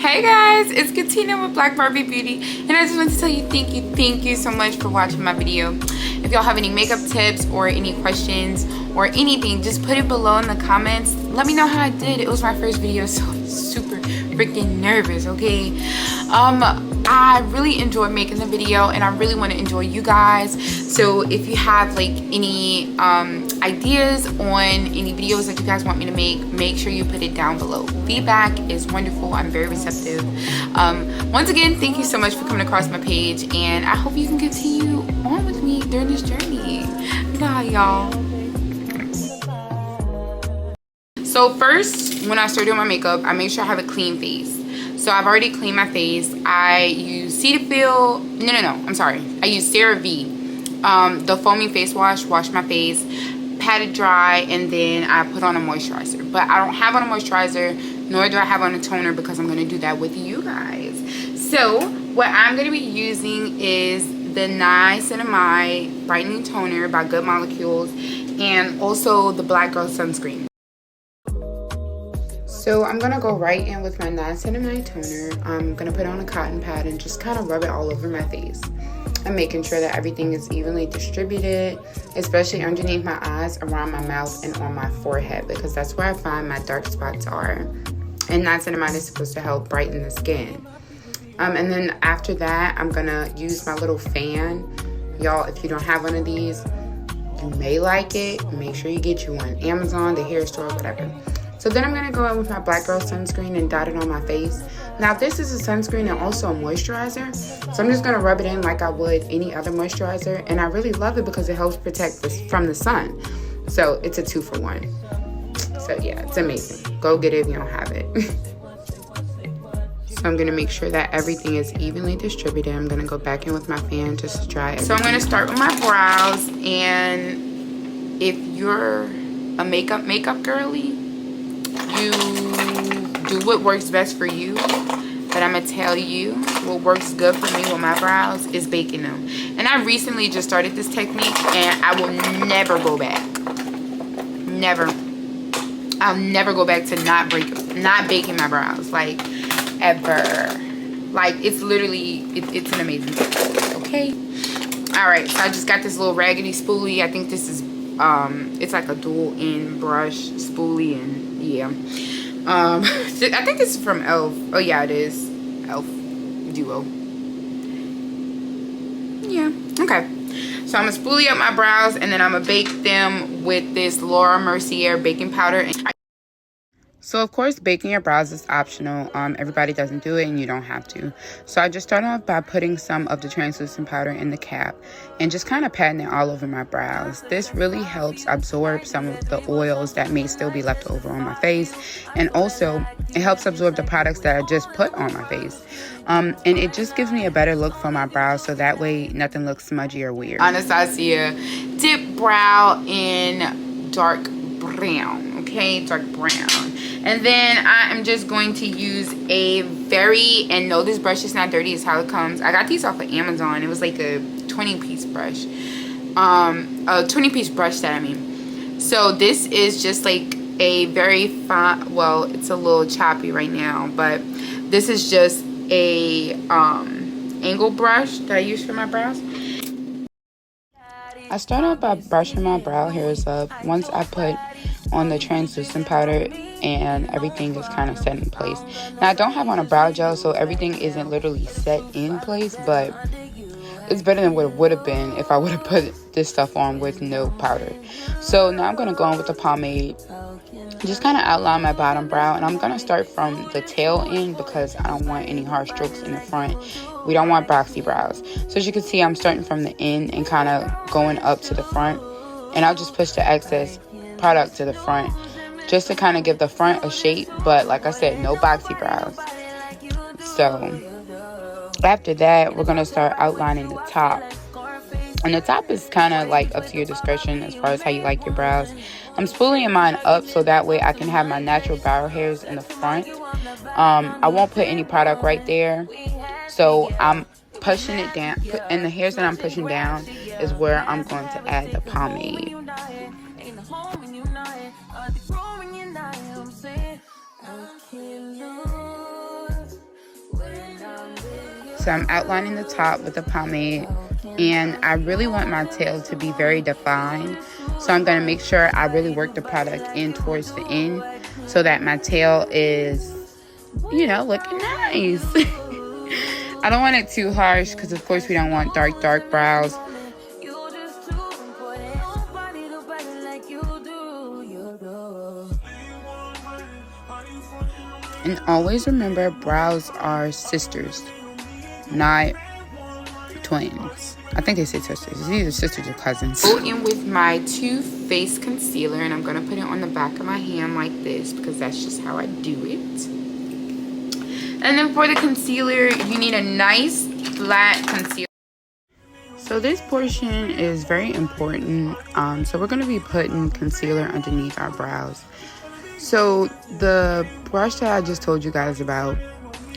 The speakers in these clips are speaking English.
Hey guys, it's Katina with Black Barbie Beauty, and I just want to tell you thank you so much for watching my video. If y'all have any makeup tips or any questions or anything, just put it below in the comments. Let me know how I did. It was my first video, so I'm super freaking nervous, okay? I really enjoyed making the video, and I really want to enjoy you guys. So if you have like any ideas on any videos that you guys want me to make sure you put it down below. Feedback is wonderful. I'm very receptive. Once again, thank you so much for coming across my page, and I hope you can continue on with me during this journey. Bye, y'all. So first, when I start doing my makeup, I make sure I have a clean face. So I've already cleaned my face. I use Cetaphil. I'm sorry. I use CeraVe. The foaming face wash. Wash my face, pat it dry, and then I put on a moisturizer. But I don't have on a moisturizer, nor do I have on a toner, because I'm going to do that with you guys. So what I'm going to be using is the Niacinamide Brightening Toner by Good Molecules, and also the Black Girl Sunscreen. So I'm going to go right in with my Niacinamide toner. I'm going to put on a cotton pad and just kind of rub it all over my face. I'm making sure that everything is evenly distributed, especially underneath my eyes, around my mouth, and on my forehead, because that's where I find my dark spots are. And niacinamide is supposed to help brighten the skin. And then after that, I'm going to use my little fan. Y'all, if you don't have one of these, you may like it. Make sure you get you one. Amazon, the hair store, whatever. So then I'm going to go in with my Black Girl Sunscreen and dot it on my face. Now this is a sunscreen and also a moisturizer. So I'm just going to rub it in like I would any other moisturizer. And I really love it because it helps protect us from the sun. So it's a 2-for-1. So yeah, it's amazing. Go get it if you don't have it. So I'm going to make sure that everything is evenly distributed. I'm going to go back in with my fan just to dry it. So I'm going to start with my brows. And if you're a makeup girly, you do what works best for you, but I'm gonna tell you what works good for me with my brows is baking them. And I recently just started this technique, and I will never go back. Never. I'll never go back to not baking my brows, like ever. Like it's literally it's an amazing technique. Okay. All right. So I just got this little raggedy spoolie. I think this is it's like a dual end brush spoolie, and yeah. I think this is from e.l.f. Oh yeah, it is e.l.f. Duo. Yeah. Okay. So I'm gonna spoolie up my brows, and then I'm gonna bake them with this Laura Mercier baking powder. So of course, baking your brows is optional. Everybody doesn't do it, and you don't have to. So I just start off by putting some of the translucent powder in the cap and just kind of patting it all over my brows. This really helps absorb some of the oils that may still be left over on my face, and also it helps absorb the products that I just put on my face. And it just gives me a better look for my brows, so that way nothing looks smudgy or weird. Anastasia dip brow in dark brown, okay, dark brown. And then I am just going to use and no, this brush is not dirty, it's how it comes. I got these off of Amazon. It was like a 20-piece brush. A 20-piece brush set, I mean. So this is just like a very fine, well, it's a little choppy right now, but this is just a angle brush that I use for my brows. I start out by brushing my brow hairs up once I put on the translucent powder and everything is kind of set in place. Now I don't have on a brow gel, so everything isn't literally set in place, but it's better than what it would have been if I would have put this stuff on with no powder. So now I'm going to go in with the pomade, just kind of outline my bottom brow, and I'm going to start from the tail end because I don't want any harsh strokes in the front. We don't want boxy brows. So as you can see, I'm starting from the end and kind of going up to the front, and I'll just push the excess product to the front just to kind of give the front a shape, but like I said, no boxy brows. So after that, we're going to start outlining the top. And the top is kind of like up to your discretion as far as how you like your brows. I'm spooling mine up so that way I can have my natural brow hairs in the front. I won't put any product right there. So I'm pushing it down. And the hairs that I'm pushing down is where I'm going to add the pomade. So I'm outlining the top with the pomade, and I really want my tail to be very defined. So I'm going to make sure I really work the product in towards the end so that my tail is, you know, looking nice. I don't want it too harsh because, of course, we don't want dark brows. And always remember, brows are sisters, not twins. I think they say sisters. It's either sisters or cousins. Go in with my Too Faced concealer, and I'm going to put it on the back of my hand like this because that's just how I do it. And then for the concealer, you need a nice flat concealer. So this portion is very important. So we're going to be putting concealer underneath our brows. So the brush that I just told you guys about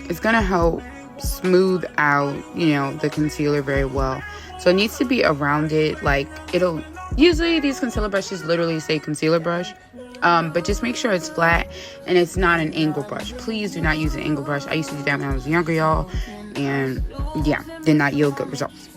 is going to help smooth out, you know, the concealer very well. So it needs to be around it. Like, it'll usually, these concealer brushes literally say concealer brush, but just make sure it's flat and it's not an angle brush. Please do not use an angle brush. I used to do that when I was younger, y'all, and yeah, did not yield good results.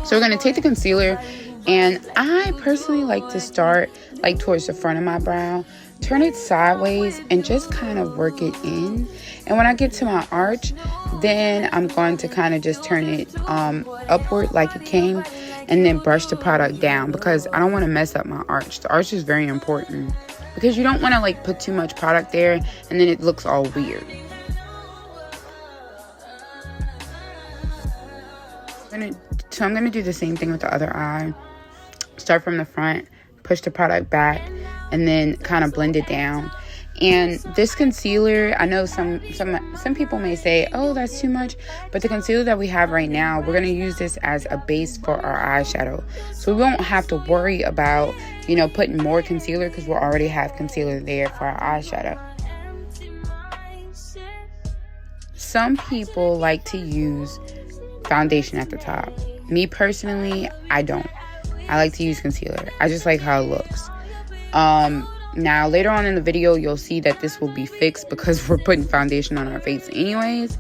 So we're going to take the concealer, and I personally like to start like towards the front of my brow, turn it sideways, and just kind of work it in. And when I get to my arch, then I'm going to kind of just turn it upward like it came, and then brush the product down because I don't want to mess up my arch. The arch is very important because you don't want to like put too much product there and then it looks all weird. So I'm going to do the same thing with the other eye. Start from the front, push the product back, and then kind of blend it down. And this concealer, I know some people may say, oh, that's too much, but the concealer that we have right now, we're going to use this as a base for our eyeshadow. So we won't have to worry about, you know, putting more concealer because we already have concealer there for our eyeshadow. Some people like to use foundation at the top. Me personally, I don't. I like to use concealer. I just like how it looks. Now later on in the video, you'll see that this will be fixed because we're putting foundation on our face anyways.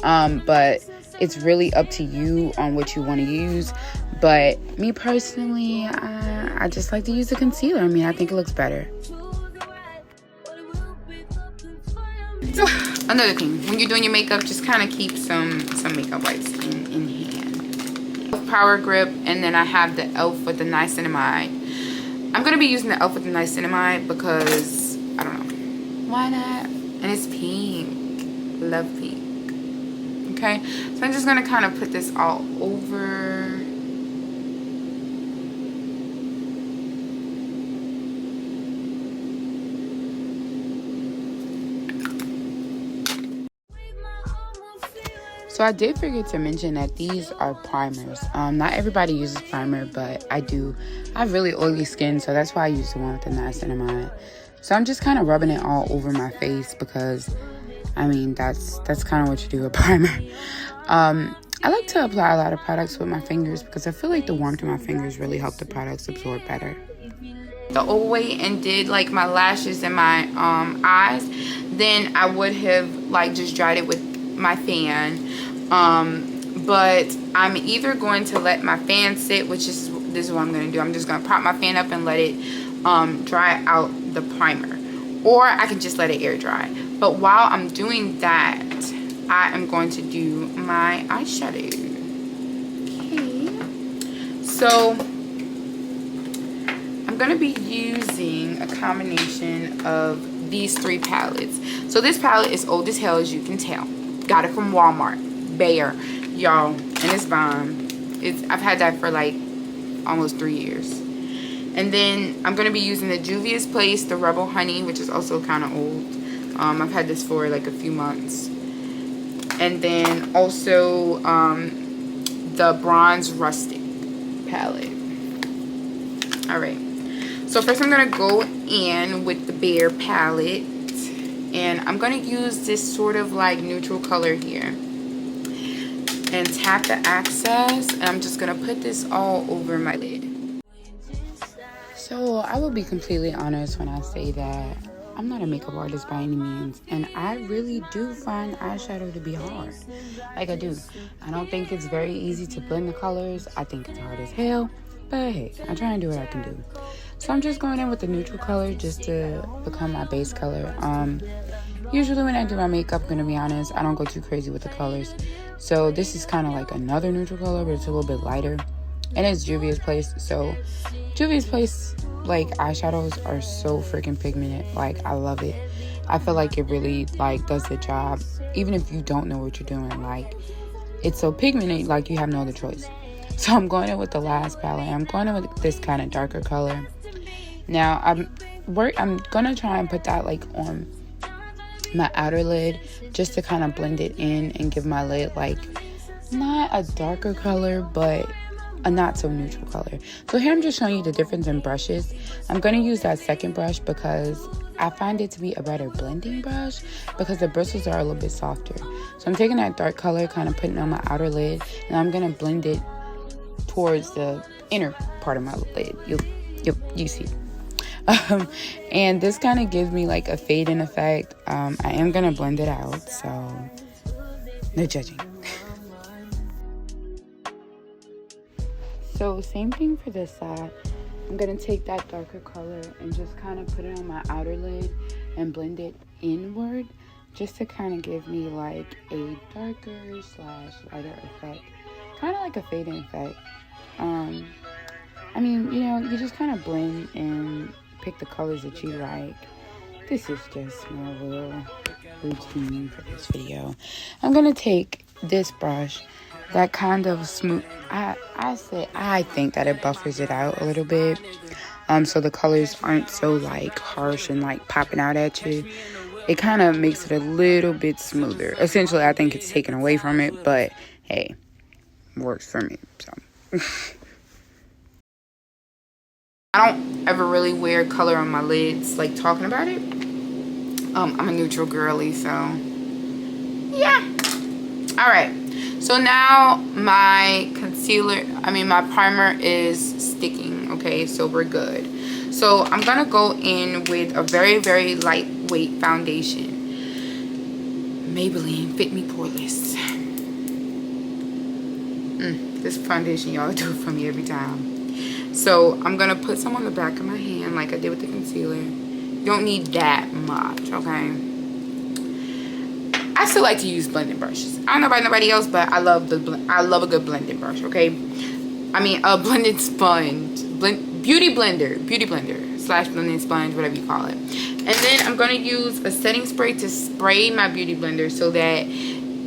But it's really up to you on what you want to use. But me personally, I just like to use the concealer. I mean, I think it looks better. So, another thing, when you're doing your makeup, just kind of keep some makeup wipes in hand. Power Grip, and then I have the e.l.f. with the niacinamide. I'm going to be using the e.l.f. with the niacinamide because, I don't know, why not? And it's pink. Love pink. Okay, so I'm just going to kind of put this all over. So I did forget to mention that these are primers. Not everybody uses primer, but I do. I have really oily skin, so that's why I use the one with the niacinamide. So I'm just kind of rubbing it all over my face because, I mean, that's kind of what you do with primer. I like to apply a lot of products with my fingers because I feel like the warmth of my fingers really help the products absorb better. The old way and did like my lashes and my eyes, then I would have like just dried it with my fan. But I'm either going to let my fan sit, which is this is what I'm going to do. I'm just going to prop my fan up and let it dry out the primer, or I can just let it air dry. But while I'm doing that, I am going to do my eyeshadow. Okay, so I'm going to be using a combination of these three palettes. So this palette is old as hell, as you can tell. Got it from Walmart, Bayer, y'all, and it's bomb. I've had that for like almost 3 years. And then I'm going to be using the Juvia's Place, the Rebel Honey, which is also kind of old. I've had this for like a few months. And then also the Bronze Rustic palette. Alright, so first I'm going to go in with the Bare palette. And I'm going to use this sort of like neutral color here. And tap the access. And I'm just going to put this all over my lid. So I will be completely honest when I say that I'm not a makeup artist by any means, and I really do find eyeshadow to be hard. Like, I do. I don't think it's very easy to blend the colors. I think it's hard as hell, but hey, I try and do what I can do. So I'm just going in with the neutral color just to become my base color. Usually when I do my makeup, I'm gonna be honest, I don't go too crazy with the colors. So this is kind of like another neutral color, but it's a little bit lighter. And it's Juvia's Place. So Juvia's Place, like, eyeshadows are so freaking pigmented. Like, I love it. I feel like it really, like, does the job. Even if you don't know what you're doing, like, it's so pigmented, like, you have no other choice. So I'm going in with the last palette. I'm going in with this kind of darker color. Now, I'm gonna try and put that, like, on my outer lid just to kind of blend it in and give my lid, like, not a darker color, but a not so neutral color. So here I'm just showing you the difference in brushes. I'm going to use that second brush because I find it to be a better blending brush because the bristles are a little bit softer. So I'm taking that dark color, kind of putting it on my outer lid, and I'm going to blend it towards the inner part of my lid. You see. And this kind of gives me like a fade-in effect. I am going to blend it out, so no judging. So same thing for this side. I'm going to take that darker color and just kind of put it on my outer lid and blend it inward just to kind of give me like a darker / lighter effect. Kind of like a fade-in effect. I mean, you know, you just kind of blend and pick the colors that you like. This is just my little routine for this video. I'm going to take this brush that kind of smooth. I think that it buffers it out a little bit, so the colors aren't so like harsh and like popping out at you. It kind of makes it a little bit smoother. Essentially, I think it's taken away from it, but hey, works for me. So I don't ever really wear color on my lids, like talking about it. I'm a neutral girly, so yeah. All right. So now my my primer is sticking, okay? So we're good. So I'm going to go in with a very, very lightweight foundation. Maybelline Fit Me Poreless. This foundation, y'all, do it for me every time. So I'm going to put some on the back of my hand like I did with the concealer. You don't need that much, okay? I still like to use blending brushes. I don't know about nobody else, but I love a good blending brush, okay? I mean, a blended sponge. Beauty blender / blending sponge, whatever you call it. And then I'm going to use a setting spray to spray my beauty blender so that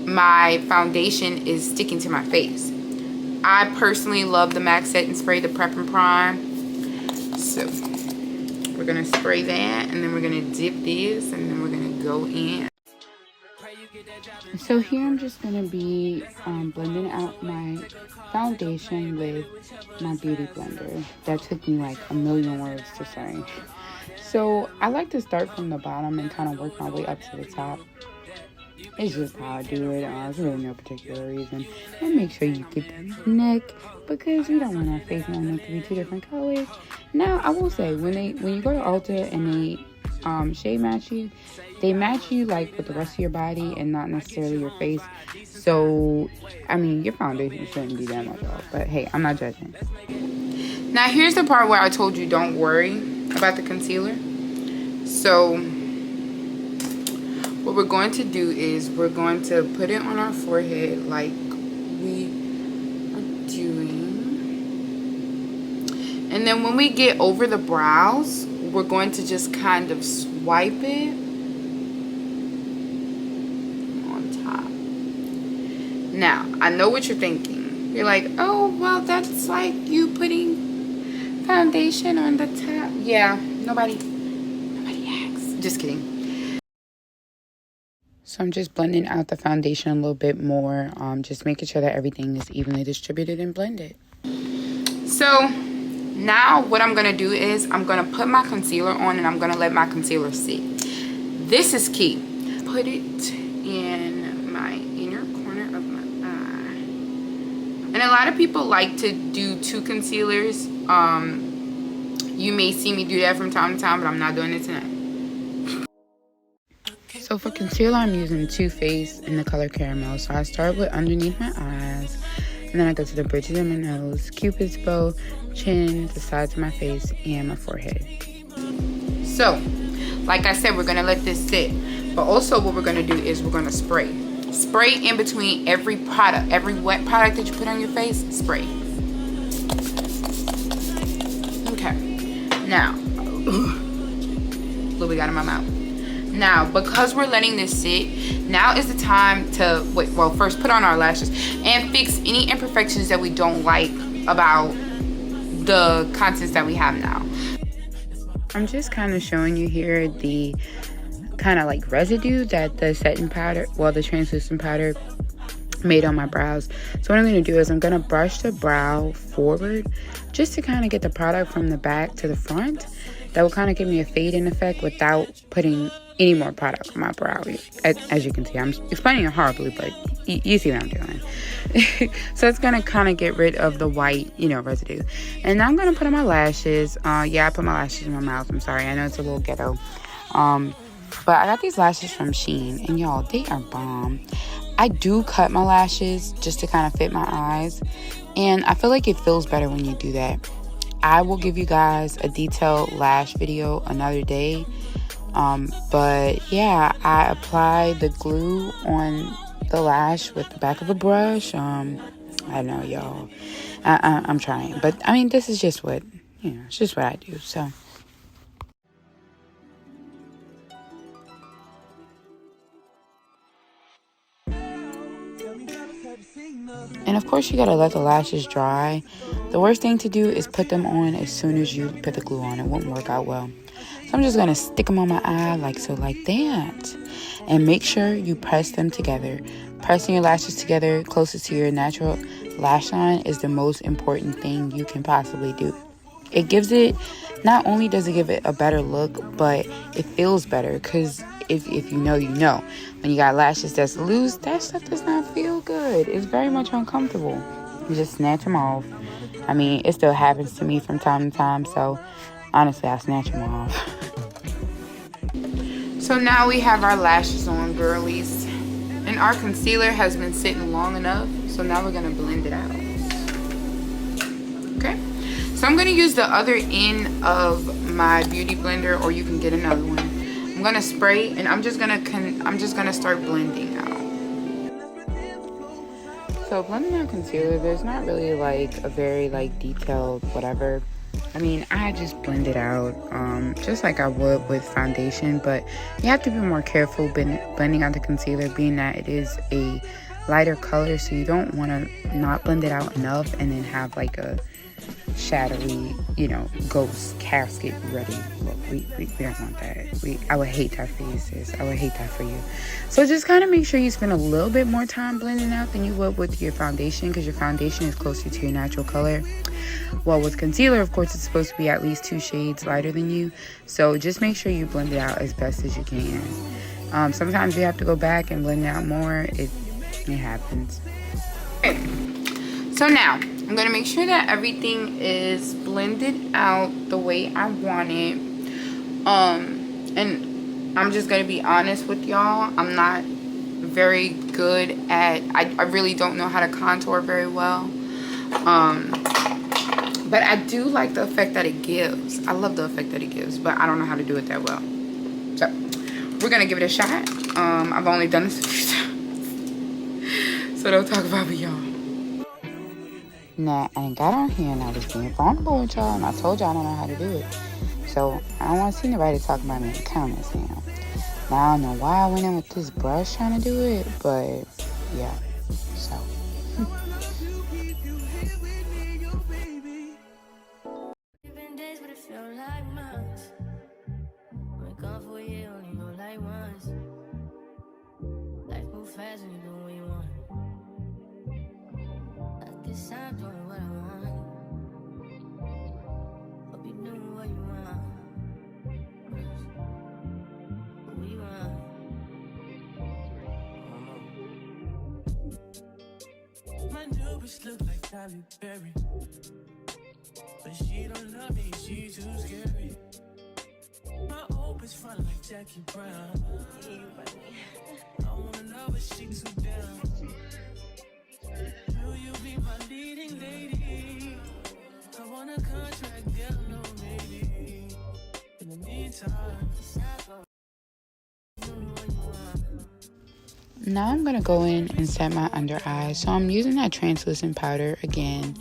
my foundation is sticking to my face. I personally love the MAC setting spray, the Prep and Prime. So we're going to spray that, and then we're going to dip this, and then we're going to go in. So here I'm just going to be blending out my foundation with my beauty blender. That took me like a million words to say. So I like to start from the bottom and kind of work my way up to the top. It's just how I do it. There's really no particular reason. And make sure you get the neck because you don't want our face and our neck to be two different colors. Now I will say when you go to Ulta and they shade match you, they match you like with the rest of your body and not necessarily your face. So I mean, your foundation shouldn't be that much off, but hey, I'm not judging. Now here's the part where I told you don't worry about the concealer. So what we're going to do is we're going to put it on our forehead like we are doing, and then when we get over the brows, we're going to just kind of swipe it on top. Now, I know what you're thinking. You're like, oh, well, that's like you putting foundation on the top. Yeah, nobody asks. Just kidding. So I'm just blending out the foundation a little bit more, just making sure that everything is evenly distributed and blended. So now what I'm going to do is I'm going to put my concealer on and I'm going to let my concealer sit. This is key. Put it in my inner corner of my eye. And a lot of people like to do two concealers. You may see me do that from time to time, but I'm not doing it tonight. So for concealer, I'm using Too Faced in the color Caramel. So I start with underneath my eyes, and then I go to the bridges of my nose, Cupid's bow, chin, the sides of my face, and my forehead. So, like I said, we're going to let this sit. But also what we're going to do is we're going to spray. Spray in between every product. Every wet product that you put on your face, spray. Okay. Now, what we got in my mouth. Now, because we're letting this sit, now is the time to, first put on our lashes and fix any imperfections that we don't like about the contents that we have now. I'm just kind of showing you here the kind of like residue that the setting powder, the translucent powder made on my brows. So what I'm going to do is I'm going to brush the brow forward just to kind of get the product from the back to the front. That will kind of give me a fade-in effect without putting any more product on my brow. As you can see, I'm explaining it horribly, but you see what I'm doing. So it's going to kind of get rid of the white, residue. And now I'm going to put on my lashes. Yeah, I put my lashes in my mouth. I'm sorry. I know it's a little ghetto. But I got these lashes from Shein, and y'all, they are bomb. I do cut my lashes just to kind of fit my eyes, and I feel like it feels better when you do that. I will give you guys a detailed lash video another day. But yeah, I apply the glue on the lash with the back of a brush. I don't know, y'all. I'm trying, but I mean, this is just what, it's just what I do, so. And of course, you gotta let the lashes dry. The worst thing to do is put them on as soon as you put the glue on. It won't work out well. So I'm just gonna stick them on my eye like that. And make sure you press them together. Pressing your lashes together closest to your natural lash line is the most important thing you can possibly do. It gives it, not only does it give it a better look, but it feels better, because if you know, when you got lashes that's loose, that stuff does not feel good. It's very much uncomfortable. You just snatch them off. I mean, it still happens to me from time to time, so honestly, I snatch them off. So now we have our lashes on, girlies, and our concealer has been sitting long enough, so now we're gonna blend it out. Okay, so I'm gonna use the other end of my beauty blender, or you can get another one. I'm gonna spray, and I'm just gonna start blending out. So blending out concealer, there's not really like a very like detailed whatever. I mean, I just blend it out just like I would with foundation, but you have to be more careful blending out the concealer, being that it is a lighter color, so you don't want to not blend it out enough and then have like a shadowy, ghost casket ready look. We don't want that. I would hate that for you, sis. I would hate that for you. So just kind of make sure you spend a little bit more time blending out than you would with your foundation, because your foundation is closer to your natural color. Well, with concealer, of course, it's supposed to be at least 2 shades lighter than you. So just make sure you blend it out as best as you can. Sometimes you have to go back and blend it out more. It happens. Okay. So now, I'm going to make sure that everything is blended out the way I want it. And I'm just going to be honest with y'all. I'm not very good at, I really don't know how to contour very well. But I do like the effect that it gives. I love the effect that it gives, but I don't know how to do it that well. So, we're going to give it a shot. I've only done this a few times. So don't talk about me, y'all. Now, I got on here and I was being vulnerable with y'all, and I told y'all I don't know how to do it. So, I don't want to see nobody talking about me in the comments now. Now, I don't know why I went in with this brush trying to do it, but yeah, so. My new bitch look like Halle Berry, but she don't love me, she too scary. My old hope it's fun like Jackie Brown. I wanna know if she too down. Will you be my leading lady? I want a contract, girl, no maybe. In the meantime, now I'm gonna go in and set my under eye. So I'm using that translucent powder again,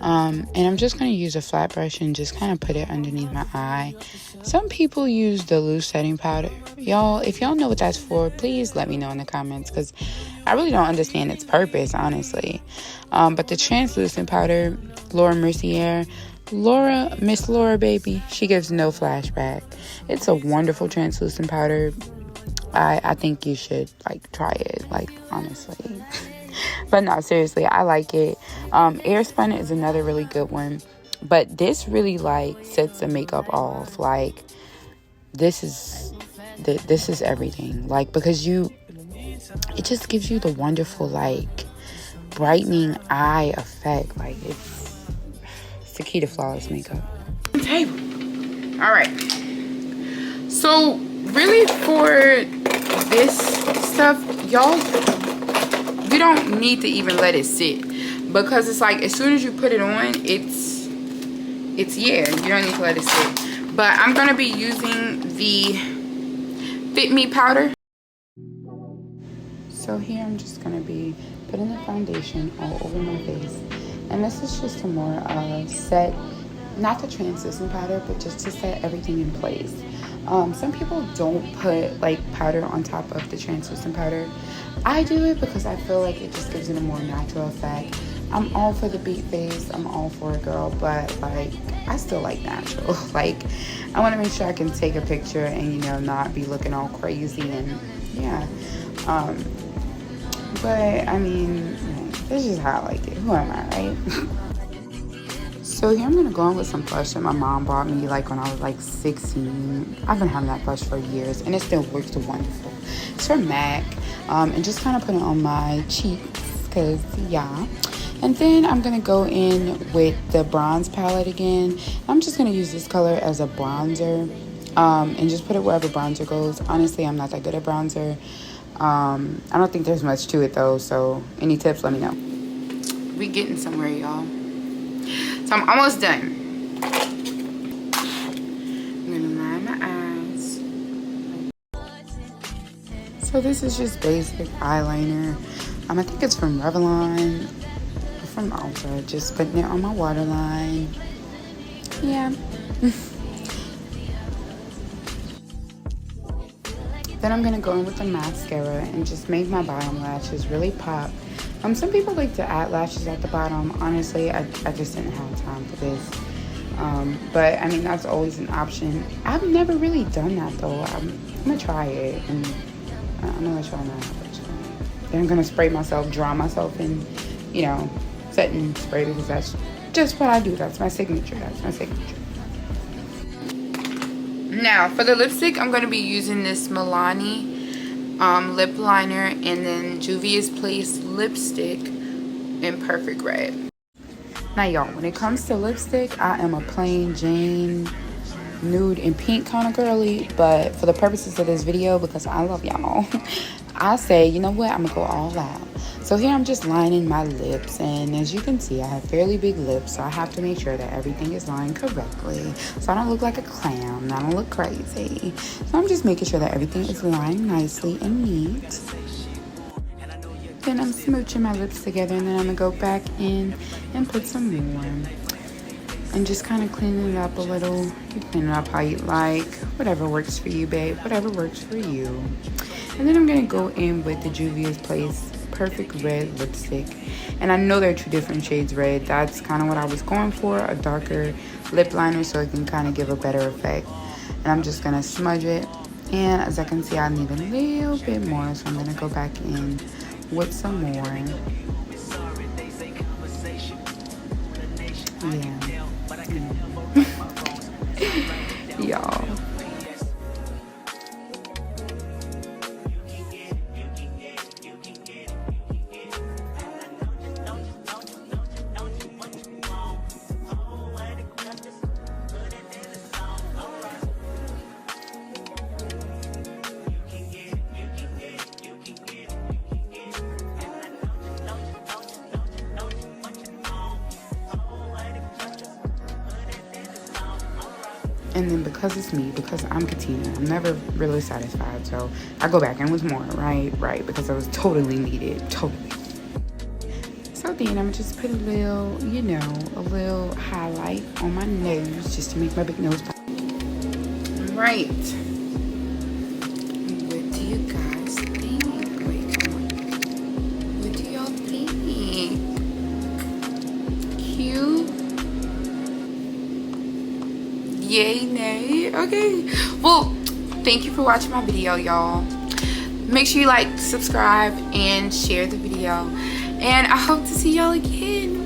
and I'm just gonna use a flat brush and just kind of put it underneath my eye. Some people use the loose setting powder. Y'all, if y'all know what that's for, please let me know in the comments, because I really don't understand its purpose, honestly. But the translucent powder, Laura Mercier, Miss Laura baby, she gives no flashback. It's a wonderful translucent powder. I think you should like try it, like, honestly. But no, seriously, I like it. Airspun is another really good one, but this really like sets the makeup off. Like, this is everything, like, because it just gives you the wonderful like brightening eye effect. Like, it's the key to flawless makeup. Table. All right, so really for this stuff, y'all, you don't need to even let it sit, because it's like as soon as you put it on, it's yeah, you don't need to let it sit. But I'm gonna be using the Fit Me powder. So here I'm just gonna be putting the foundation all over my face, and this is just to more set, not the translucent powder, but just to set everything in place. Some people don't put like powder on top of the translucent powder. I do it because I feel like it just gives it a more natural effect. I'm all for the beat face, I'm all for it, girl, but like I still like natural. Like, I want to make sure I can take a picture and, you know, not be looking all crazy, and yeah. But I mean, this is how I like it. Who am I, right? So here I'm gonna go in with some blush that my mom bought me like when I was like 16. I've been having that blush for years and it still works wonderful. It's from MAC, and just kind of put it on my cheeks, cause yeah. And then I'm gonna go in with the bronze palette again. I'm just gonna use this color as a bronzer, and just put it wherever bronzer goes. Honestly, I'm not that good at bronzer. I don't think there's much to it though, so any tips, let me know. We getting somewhere, y'all. So I'm almost done. I'm gonna line my eyes. So this is just basic eyeliner. I think it's from Revlon or from Ulta. Just putting it on my waterline. Yeah. Then I'm gonna go in with the mascara and just make my bottom lashes really pop. Some people like to add lashes at the bottom. Honestly, I just didn't have time for this. But I mean, that's always an option. I've never really done that though. I'm gonna try it, and I'm gonna try now. Then I'm gonna spray myself, draw myself in, you know, setting spray, because that's just what I do. That's my signature. Now for the lipstick, I'm gonna be using this Milani lip liner and then Juvia's Place lipstick in Perfect Red. Now y'all, when it comes to lipstick, I am a plain Jane nude and pink kind of girly, but for the purposes of this video, because I love y'all, I say, you know what, I'm gonna go all out. So here I'm just lining my lips, and as you can see, I have fairly big lips, so I have to make sure that everything is lined correctly so I don't look like a clown, I don't look crazy. So I'm just making sure that everything is lined nicely and neat. Then I'm smooching my lips together, and then I'm gonna go back in and put some more and just kind of cleaning it up a little. You clean it up how you like, whatever works for you, babe, whatever works for you. And then I'm gonna go in with the Juvia's Place Perfect Red lipstick, and I know there are 2 different shades red. That's kind of what I was going for, a darker lip liner, so it can kind of give a better effect. And I'm just gonna smudge it, and as I can see, I need a little bit more, so I'm gonna go back in with some more. Yeah. Y'all, And then because it's me, because I'm Katina, I'm never really satisfied. So I go back and with more, right? Right, because I was totally needed, totally. So then I'm just put a little, you know, a little highlight on my nose just to make my big nose pop. Right. What do you guys think? Wait, come on. What do y'all think? Cute? Yay, nay? Okay. Well, thank you for watching my video, y'all. Make sure you like, subscribe, and share the video. And I hope to see y'all again.